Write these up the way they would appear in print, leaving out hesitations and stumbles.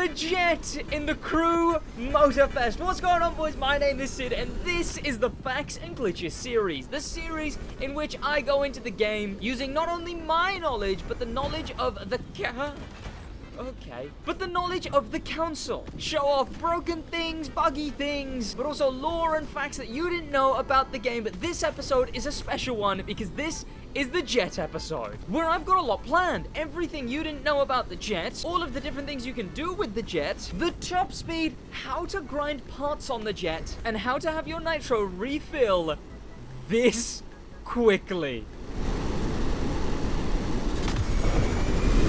the jet in the Crew Motorfest. What's going on, boys? My name is Sid, and this is the Facts and Glitches series. The series in which I go into the game using not only my knowledge, but the knowledge of the knowledge of the council. Show off broken things, buggy things, but also lore and facts that you didn't know about the game. But this episode is a special one because this is the jet episode, where I've got a lot planned. Everything you didn't know about the jet, all of the different things you can do with the jet, the top speed, how to grind parts on the jet, and how to have your nitro refill this quickly.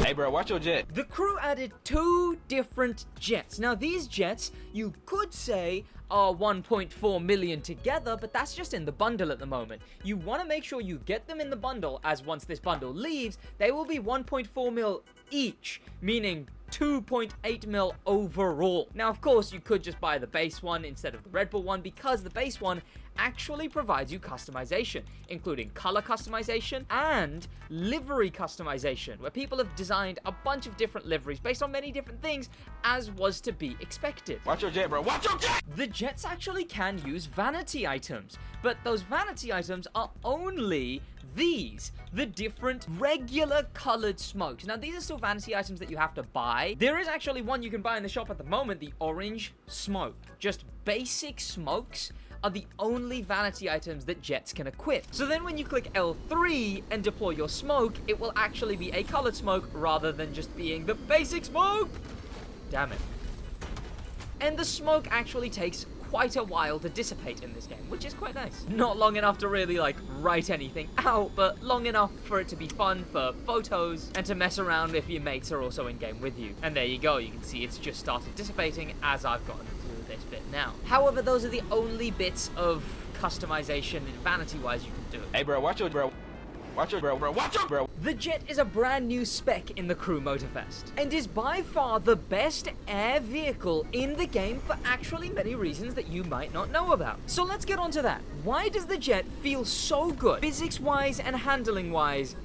Hey bro, watch your jet. The crew added 2 different jets. Now these jets, you could say, are 1.4 million together, but that's just in the bundle at the moment. You want to make sure you get them in the bundle, as once this bundle leaves, they will be 1.4 mil each, meaning 2.8 mil overall. Now, of course, you could just buy the base one instead of the Red Bull one, because the base one actually provides you customization, including color customization and livery customization, where people have designed a bunch of different liveries based on many different things, as was to be expected. Watch your jet, bro. Watch your jet! The jets actually can use vanity items, but those vanity items are only these, the different regular colored smokes. Now, these are still vanity items that you have to buy. There is actually one you can buy in the shop at the moment, the orange smoke. Just basic smokes are the only vanity items that jets can equip. So then when you click L3 and deploy your smoke, it will actually be a colored smoke rather than just being the basic smoke. Damn it. And the smoke actually takes quite a while to dissipate in this game, which is quite nice. Not long enough to really write anything out, but long enough for it to be fun for photos and to mess around if your mates are also in game with you. And there you go, you can see it's just started dissipating as I've gotten to this bit now. However, those are the only bits of customization and vanity-wise you can do. Hey bro, watch your bro. Watch your bro, watch your bro. The jet is a brand new spec in the Crew Motorfest, and is by far the best air vehicle in the game for actually many reasons that you might not know about. So let's get on to that. Why does the jet feel so good, physics-wise and handling-wise,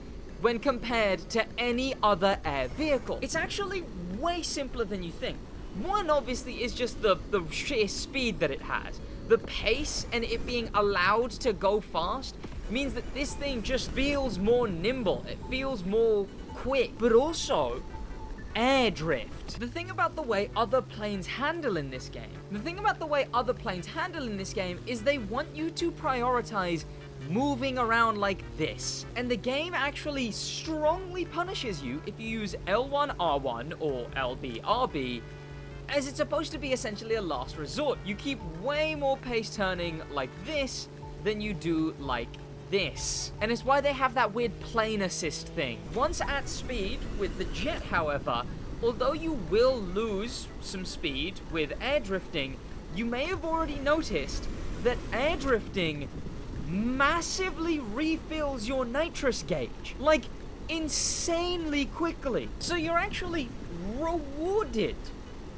when compared to any other air vehicle? It's actually way simpler than you think. One, obviously, is just the sheer speed that it has. The pace and it being allowed to go fast means that this thing just feels more nimble. It feels more quick, but also air drift. The thing about the way other planes handle in this game, is they want you to prioritize moving around like this. And the game actually strongly punishes you if you use L1R1 or LBRB, as it's supposed to be essentially a last resort. You keep way more pace turning like this than you do like this. And it's why they have that weird plane assist thing. Once at speed with the jet, however, although you will lose some speed with air drifting, you may have already noticed that air drifting massively refills your nitrous gauge, like insanely quickly. So you're actually rewarded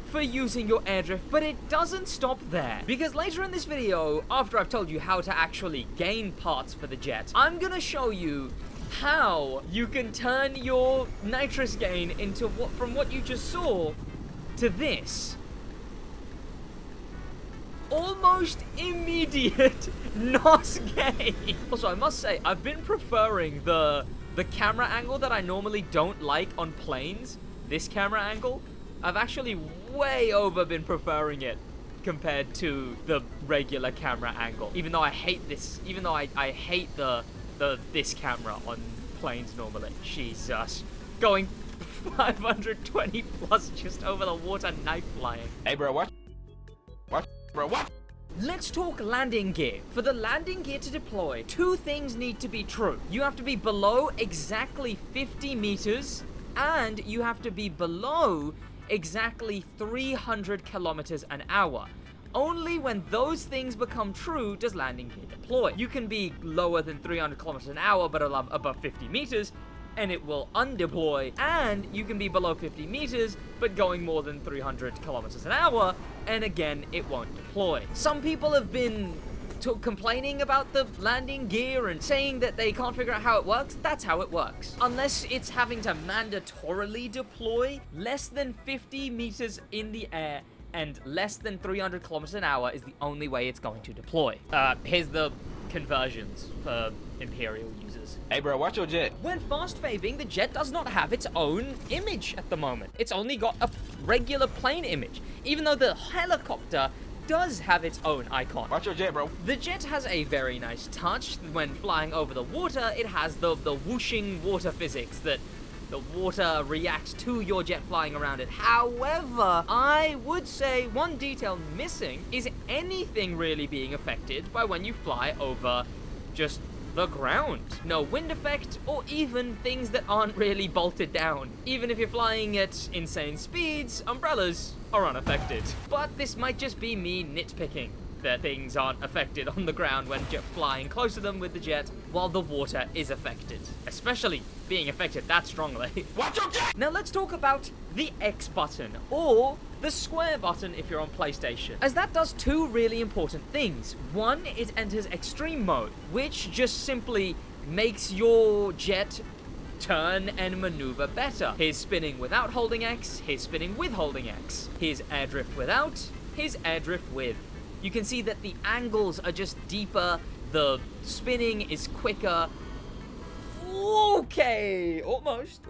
for using your air drift, but it doesn't stop there, because later in this video, after I've told you how to actually gain parts for the jet, I'm gonna show you how you can turn your nitrous gain into from what you just saw to this almost immediate NOS gain. Also, I must say, I've been preferring the camera angle that I normally don't like on planes. This camera angle, I've actually way over been preferring it compared to the regular camera angle. Even though I hate this, I hate this camera on planes normally. Jesus. Going 520 plus just over the water, knife flying. Hey bro, watch. Bro, what? Let's talk landing gear. For the landing gear to deploy, 2 things need to be true. You have to be below exactly 50 meters, and you have to be below exactly 300 kilometers an hour. Only when those things become true does landing gear deploy. You can be lower than 300 kilometers an hour but above 50 meters, and it will undeploy, and you can be below 50 meters but going more than 300 kilometers an hour, and again it won't deploy. Some people have been complaining about the landing gear and saying that they can't figure out how it works, that's how it works. Unless it's having to mandatorily deploy less than 50 meters in the air and less than 300 kilometers an hour is the only way it's going to deploy. Here's the conversions for Imperial users. Hey, bro, watch your jet. When fast faving, the jet does not have its own image at the moment. It's only got a regular plane image, even though the helicopter does have its own icon. Watch your jet, bro. The jet has a very nice touch. When flying over the water, it has the whooshing water physics that the water reacts to your jet flying around it. However, I would say one detail missing is anything really being affected by when you fly over just the ground. No wind effect or even things that aren't really bolted down. Even if you're flying at insane speeds, umbrellas are unaffected. But this might just be me nitpicking that things aren't affected on the ground when you're flying close to them with the jet while the water is affected. Especially being affected that strongly. Watch your jet! Now let's talk about the X button, or the square button if you're on PlayStation, as that does two really important things. One, it enters extreme mode, which just simply makes your jet turn and maneuver better. Here's spinning without holding X, here's spinning with holding X. Here's airdrift without, here's airdrift with. You can see that the angles are just deeper, the spinning is quicker. Okay, almost.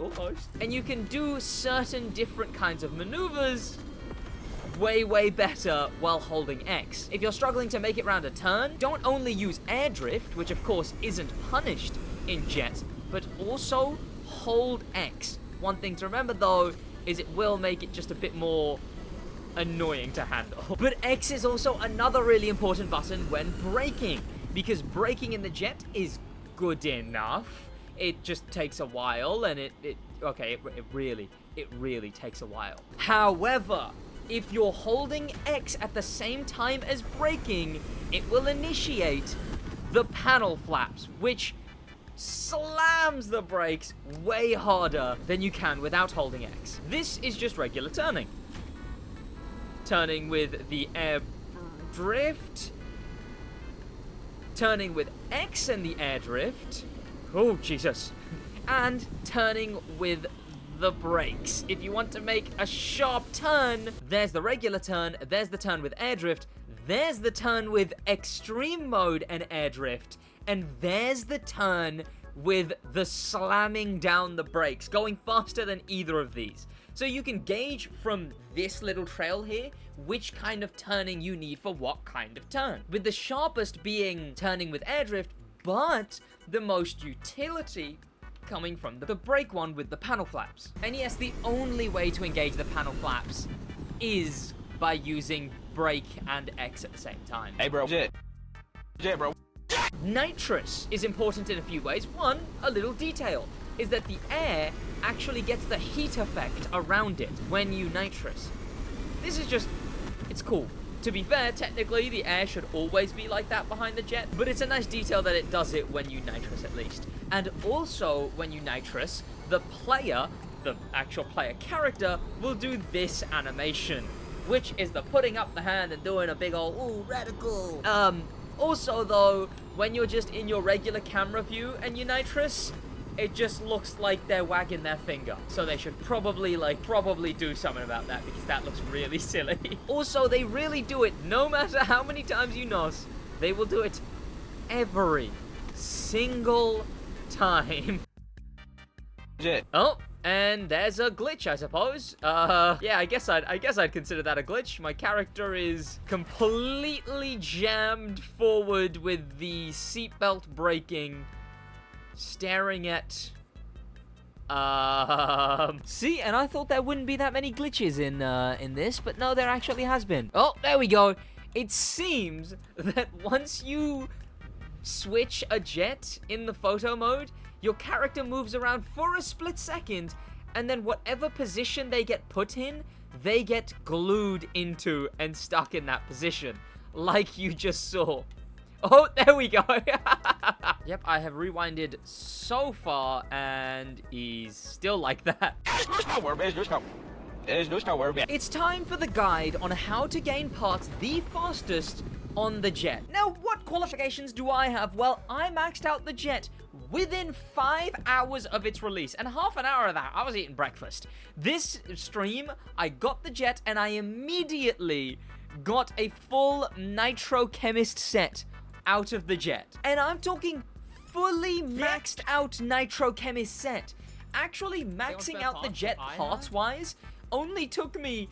And you can do certain different kinds of maneuvers way better while holding X. If you're struggling to make it round a turn, don't only use airdrift, which of course isn't punished in jets, but also hold X. One thing to remember though, is it will make it just a bit more annoying to handle. But X is also another really important button when braking, because braking in the jet is good enough. It just takes a while, and it really takes a while. However, if you're holding X at the same time as braking, it will initiate the panel flaps, which slams the brakes way harder than you can without holding X. This is just regular turning. Turning with the air drift, turning with X and the air drift, oh Jesus, and turning with the brakes. If you want to make a sharp turn, there's the regular turn, there's the turn with air drift, there's the turn with extreme mode and air drift, and there's the turn with the slamming down the brakes, going faster than either of these. So you can gauge from this little trail here which kind of turning you need for what kind of turn. With the sharpest being turning with air drift, but the most utility coming from the brake one with the panel flaps. And yes, the only way to engage the panel flaps is by using brake and X at the same time. Hey, bro, jet, bro. Nitrous is important in a few ways. One, a little detail, is that the air actually gets the heat effect around it when you nitrous. This is just, it's cool. To be fair, technically the air should always be like that behind the jet, but it's a nice detail that it does it when you nitrous at least. And also when you nitrous, the player, the actual player character, will do this animation, which is the putting up the hand and doing a big old, ooh, radical. Also though, when you're just in your regular camera view and you nitrous, it just looks like they're wagging their finger. So they should probably do something about that, because that looks really silly. Also, they really do it no matter how many times you nos. They will do it every single time. Jet. Oh, and there's a glitch, I suppose. Yeah, I guess I'd consider that a glitch. My character is completely jammed forward with the seatbelt braking, staring at see, and I thought there wouldn't be that many glitches in this, but no, there actually has been. Oh, there we go. It seems that once you switch a jet in the photo mode, your character moves around for a split second, and then whatever position they get put in, they get glued into and stuck in that position, like you just saw. Oh, there we go. Yep, I have rewinded so far, and he's still like that. It's time for the guide on how to gain parts the fastest on the jet. Now, what qualifications do I have? Well, I maxed out the jet within 5 hours of its release, and half an hour of that, I was eating breakfast. This stream, I got the jet, and I immediately got a full nitro chemist set out of the jet. And I'm talking fully maxed out nitro chemist set. Actually, maxing out the jet parts-wise only took me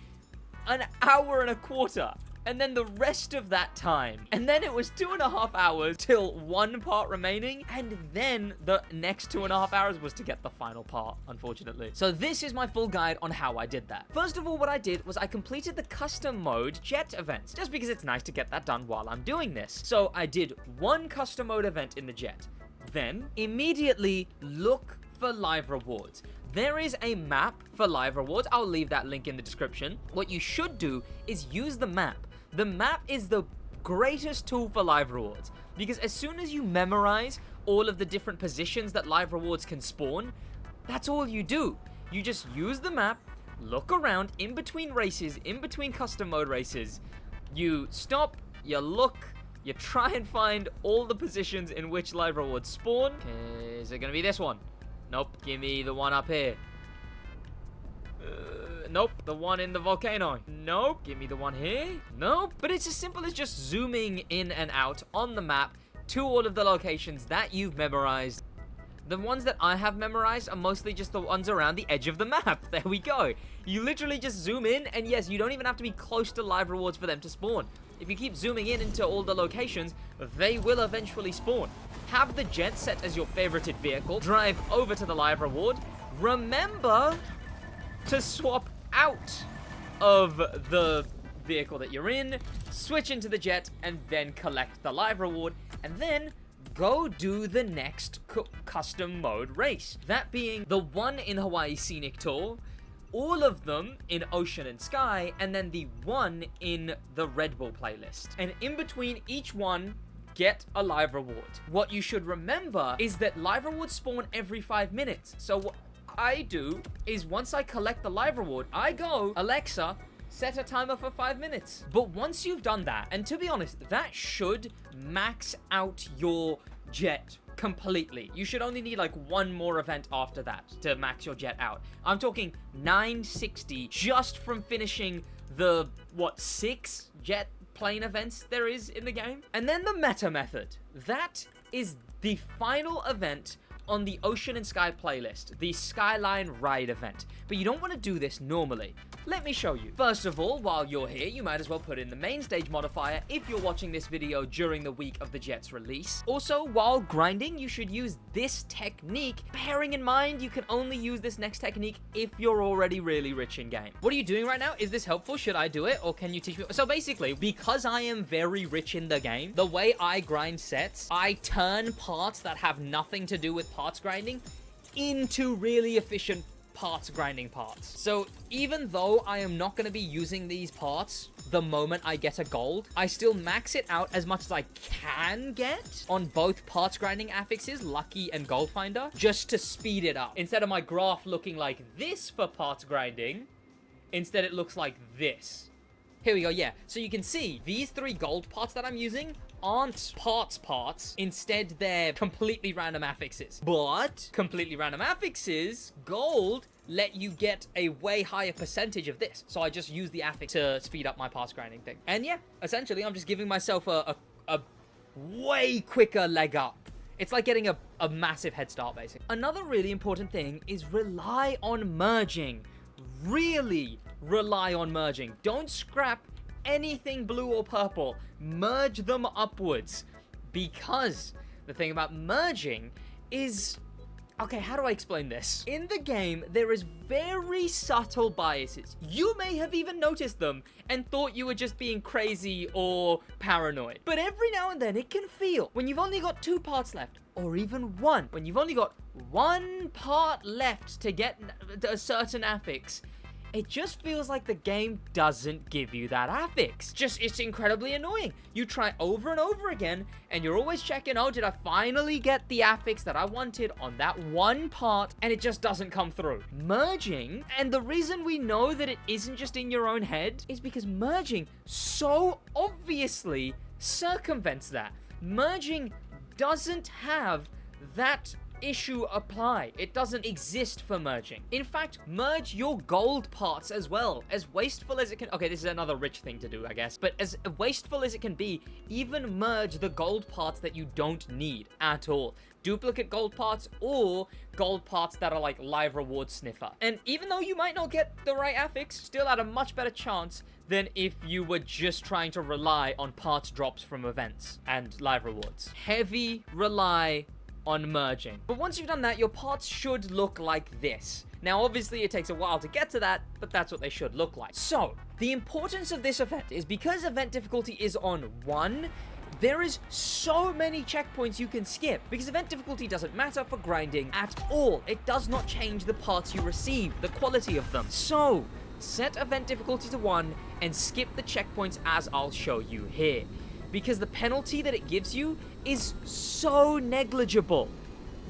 an hour and a quarter. And then the rest of that time. And then it was 2.5 hours till one part remaining. And then the next 2.5 hours was to get the final part, unfortunately. So this is my full guide on how I did that. First of all, what I did was I completed the custom mode jet events, just because it's nice to get that done while I'm doing this. So I did one custom mode event in the jet. Then immediately look for live rewards. There is a map for live rewards. I'll leave that link in the description. What you should do is use the map. The map is the greatest tool for live rewards, because as soon as you memorize all of the different positions that live rewards can spawn, that's all you do. You just use the map, look around in between races, in between custom mode races. You stop, you look, you try and find all the positions in which live rewards spawn. Okay, is it gonna be this one? Nope, give me the one up here. Nope, the one in the volcano. Nope, give me the one here. Nope, but it's as simple as just zooming in and out on the map to all of the locations that you've memorized. The ones that I have memorized are mostly just the ones around the edge of the map. There we go. You literally just zoom in, and yes, you don't even have to be close to live rewards for them to spawn. If you keep zooming in into all the locations, they will eventually spawn. Have the jet set as your favorited vehicle. Drive over to the live reward. Remember to swap out of the vehicle that you're in, switch into the jet, and then collect the live reward, and then go do the next custom mode race. That being the one in Hawaii Scenic Tour, all of them in Ocean and Sky, and then the one in the Red Bull playlist. And in between each one, get a live reward. What you should remember is that live rewards spawn every 5 minutes. So what I do is once I collect the live reward, I go, Alexa, set a timer for 5 minutes. But once you've done that, and to be honest, that should max out your jet completely. You should only need like one more event after that to max your jet out. I'm talking 960 just from finishing the, 6 jet plane events there is in the game. And then the meta method. That is the final event on the Ocean and Sky playlist, the Skyline Ride event. But you don't want to do this normally. Let me show you. First of all, while you're here, you might as well put in the main stage modifier if you're watching this video during the week of the jet's release. Also, while grinding, you should use this technique, bearing in mind you can only use this next technique if you're already really rich in game. What are you doing right now? Is this helpful? Should I do it? Or can you teach me? So basically, because I am very rich in the game, the way I grind sets, I turn parts that have nothing to do with parts grinding into really efficient parts grinding parts. So even though I am not going to be using these parts the moment I get a gold, I still max it out as much as I can get on both parts grinding affixes, Lucky and Gold Finder, just to speed it up. Instead of my graph looking like this for parts grinding, instead it looks like this. Here we go, yeah. So you can see these 3 gold parts that I'm using aren't parts. Instead, they're completely random affixes. But completely random affixes, gold, let you get a way higher percentage of this. So I just use the affix to speed up my parts grinding thing. And yeah, essentially, I'm just giving myself a way quicker leg up. It's like getting a massive head start, basically. Another really important thing is rely on merging. Really rely on merging. Don't scrap anything blue or purple. Merge them upwards, because the thing about merging is, okay, how do I explain this? In the game, there is very subtle biases. You may have even noticed them and thought you were just being crazy or paranoid. But every now and then it can feel, when you've only got 2 parts left, or even 1, when you've only got 1 part left to get a certain affix, it just feels like the game doesn't give you that affix. It's incredibly annoying. You try over and over again, and you're always checking, oh, did I finally get the affix that I wanted on that 1 part, and it just doesn't come through. Merging, and the reason we know that it isn't just in your own head, is because merging so obviously circumvents that. Merging doesn't have that issue apply. It doesn't exist for merging. In fact, merge your gold parts as well. As wasteful as it can... Okay, this is another rich thing to do, I guess. But as wasteful as it can be, even merge the gold parts that you don't need at all. Duplicate gold parts or gold parts that are like live reward sniffer. And even though you might not get the right affix, still had a much better chance than if you were just trying to rely on parts drops from events and live rewards. Heavy rely on merging. But once you've done that, your parts should look like this. Now, obviously, it takes a while to get to that, but that's what they should look like. So, the importance of this event is because event difficulty is on 1, there is so many checkpoints you can skip, because event difficulty doesn't matter for grinding at all. It does not change the parts you receive, the quality of them. So, set event difficulty to 1 and skip the checkpoints as I'll show you here. Because the penalty that it gives you is so negligible.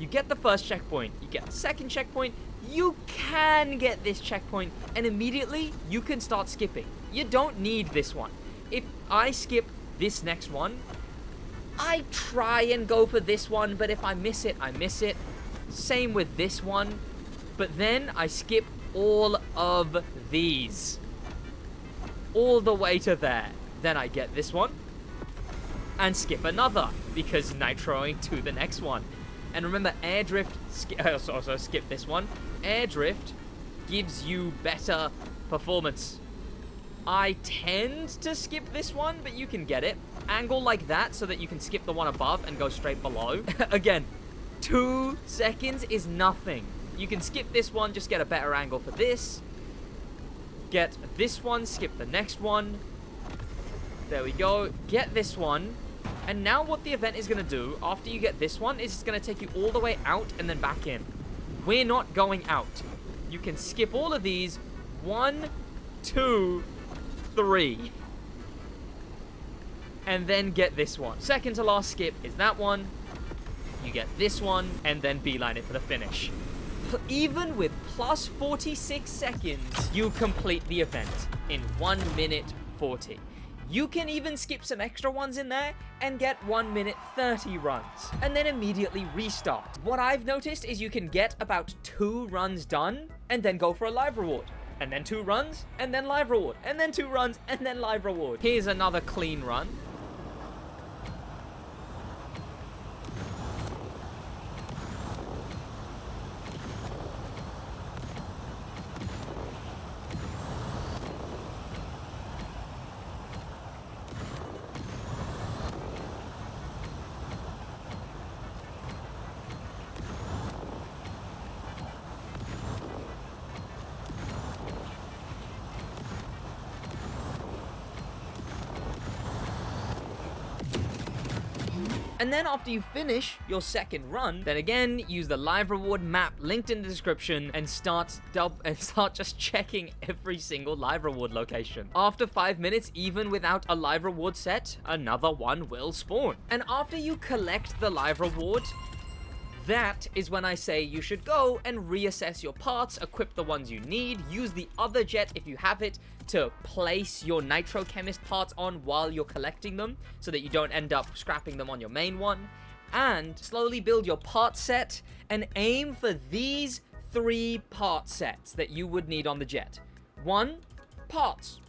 You get the first checkpoint, you get the second checkpoint, you can get this checkpoint, and immediately you can start skipping. You don't need this one. If I skip this next one, I try and go for this one, but if I miss it, I miss it. Same with this one, but then I skip all of these. All the way to there. Then I get this one. And skip another, because nitroing to the next one. And remember, air drift, also skip this one. Air drift gives you better performance. I tend to skip this one, but you can get it. Angle like that so that you can skip the one above and go straight below. Again, 2 seconds is nothing. You can skip this one, just get a better angle for this. Get this one, skip the next one. There we go. Get this one. And now what the event is going to do, after you get this one, is it's going to take you all the way out and then back in. We're not going out. You can skip all of these. 1, 2, 3. And then get this one. Second to last skip is that one. You get this one, and then beeline it for the finish. Even with plus 46 seconds, you complete the event in 1 minute 40. You can even skip some extra ones in there and get 1 minute 30 runs, and then immediately restart. What I've noticed is you can get about 2 runs done, and then go for a live reward. And then 2 runs, and then live reward. And then 2 runs, and then live reward. Here's another clean run. And then after you finish your second run, then again, use the live reward map linked in the description and start just checking every single live reward location. After 5 minutes, even without a live reward set, another one will spawn. And after you collect the live reward, that is when I say you should go and reassess your parts, equip the ones you need, use the other jet if you have it to place your nitro chemist parts on while you're collecting them so that you don't end up scrapping them on your main one, and slowly build your part set and aim for these 3 part sets that you would need on the jet. 1, parts,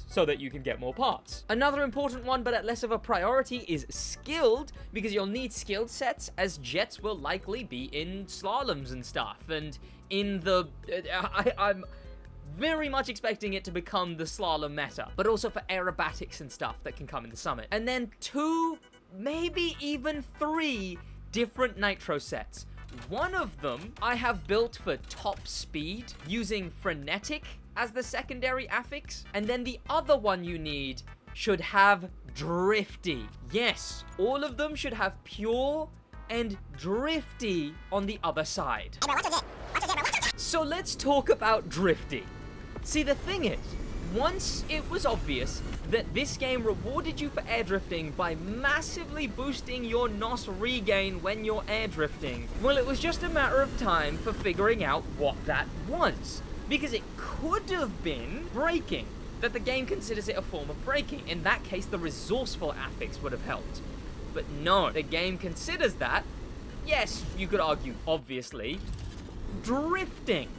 so that you can get more parts. Another important one, but at less of a priority, is skilled, because you'll need skilled sets, as jets will likely be in slaloms and stuff, and in the... I'm very much expecting it to become the slalom meta, but also for aerobatics and stuff that can come in the summit. And then 2, maybe even 3 different nitro sets. One of them I have built for top speed, using frenetic as the secondary affix, and then the other one you need should have Drifty. Yes, all of them should have pure and Drifty on the other side. So let's talk about Drifty. See, the thing is, once it was obvious that this game rewarded you for air drifting by massively boosting your NOS regain when you're air drifting, well, it was just a matter of time for figuring out what that was. Because it could have been braking. that the game considers it a form of braking. In that case, the resourceful affix would have helped. But no, the game considers that, yes, you could argue, obviously, drifting.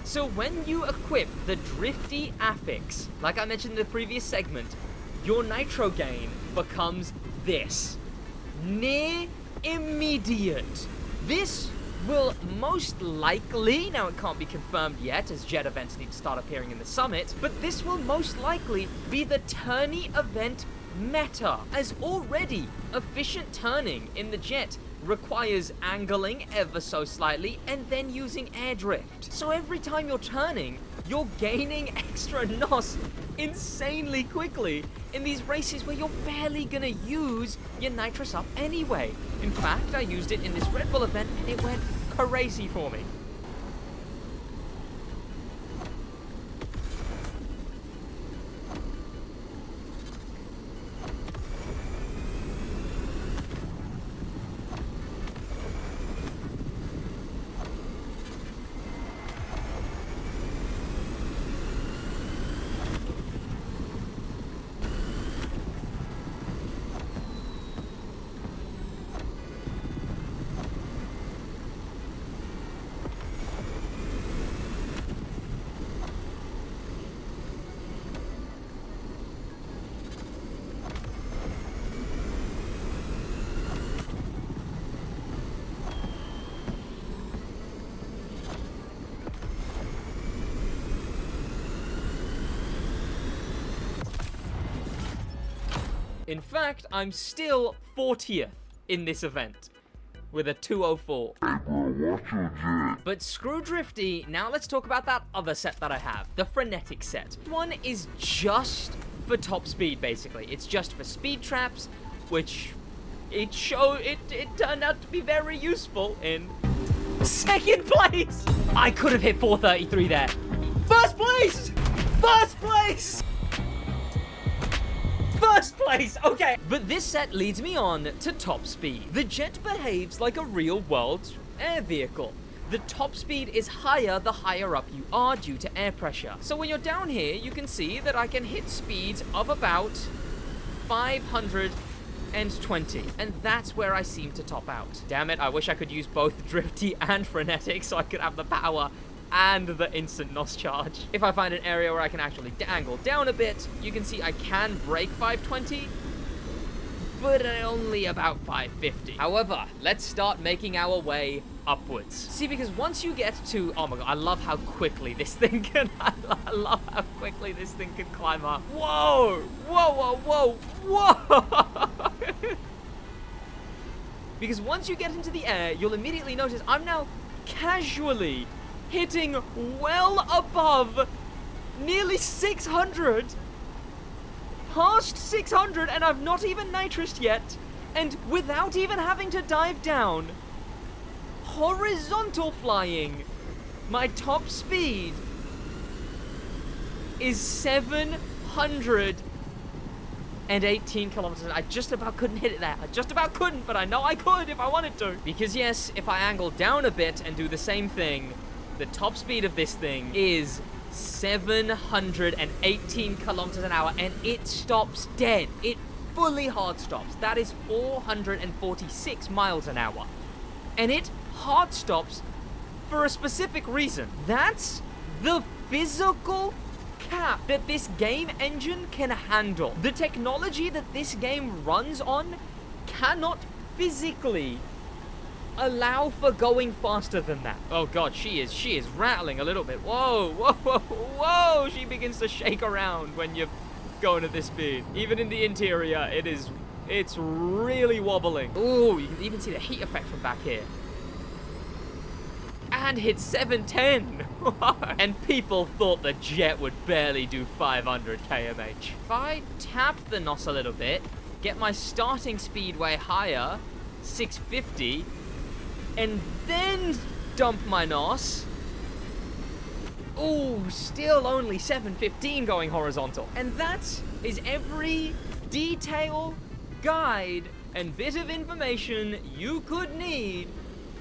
So when you equip the Drifty affix, like I mentioned in the previous segment, your nitro gain becomes this. Near immediate. This will most likely, now it can't be confirmed yet as jet events need to start appearing in the summit, but this will most likely be the tourney event meta, as already efficient turning in the jet requires angling ever so slightly and then using air drift. So every time you're turning, you're gaining extra NOS insanely quickly in these races where you're barely gonna use your Nitrous up anyway. In fact, I used it in this Red Bull event and it went crazy for me. In fact, I'm still 40th in this event with a 204. But screw Drifty, now let's talk about that other set that I have, the Frenetic set. One is just for top speed, basically. It's just for speed traps, which it turned out to be very useful in second place. I could have hit 433 there. First place! First place! First place, okay. But this set leads me on to top speed. The jet behaves like a real world air vehicle. The top speed is higher the higher up you are due to air pressure. So when you're down here, you can see that I can hit speeds of about 520. And that's where I seem to top out. Damn it, I wish I could use both Drifty and Frenetic so I could have the power and the instant NOS charge. If I find an area where I can actually angle down a bit, you can see I can break 520, but only about 550. However, let's start making our way upwards. See, because once you get to, oh my god, I love how quickly this thing can, I love how quickly this thing can climb up. Whoa, whoa, whoa, whoa, whoa. Because once you get into the air, you'll immediately notice I'm now casually hitting well above nearly 600, past 600, and I've not even nitrous yet, and without even having to dive down, horizontal flying, my top speed is 718 kilometers. I just about couldn't hit it there. I just about couldn't, but I know I could if I wanted to. Because yes, if I angle down a bit and do the same thing, the top speed of this thing is 718 kilometers an hour, and it stops dead. It fully hard stops. That is 446 miles an hour. And it hard stops for a specific reason. That's the physical cap that this game engine can handle. The technology that this game runs on cannot physically allow for going faster than that. Oh god, she is rattling a little bit. Whoa, whoa, whoa, whoa! She begins to shake around when you're going at this speed. Even in the interior, it's really wobbling. Ooh, you can even see the heat effect from back here. And hit 710. And people thought the jet would barely do 500 kmh. If I tap the NOS a little bit, get my starting speed way higher, 650, and then dump my NOS. Ooh, still only 715 going horizontal. And that is every detail, guide, and bit of information you could need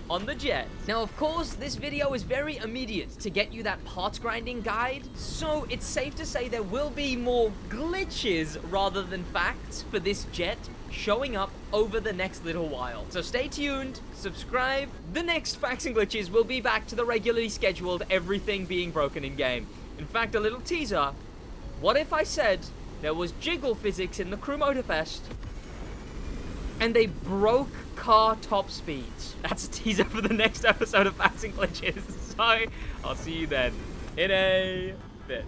on the jet. Now, of course, this video is very immediate to get you that parts grinding guide, so it's safe to say there will be more glitches rather than facts for this jet showing up over the next little while. So stay tuned, subscribe. The next facts and glitches will be back to the regularly scheduled everything being broken in game. In fact, a little teaser, what if I said there was jiggle physics in the Crew Motorfest and they broke car top speeds? That's a teaser for the next episode of Facts and Glitches. So, I'll see you then in a bit.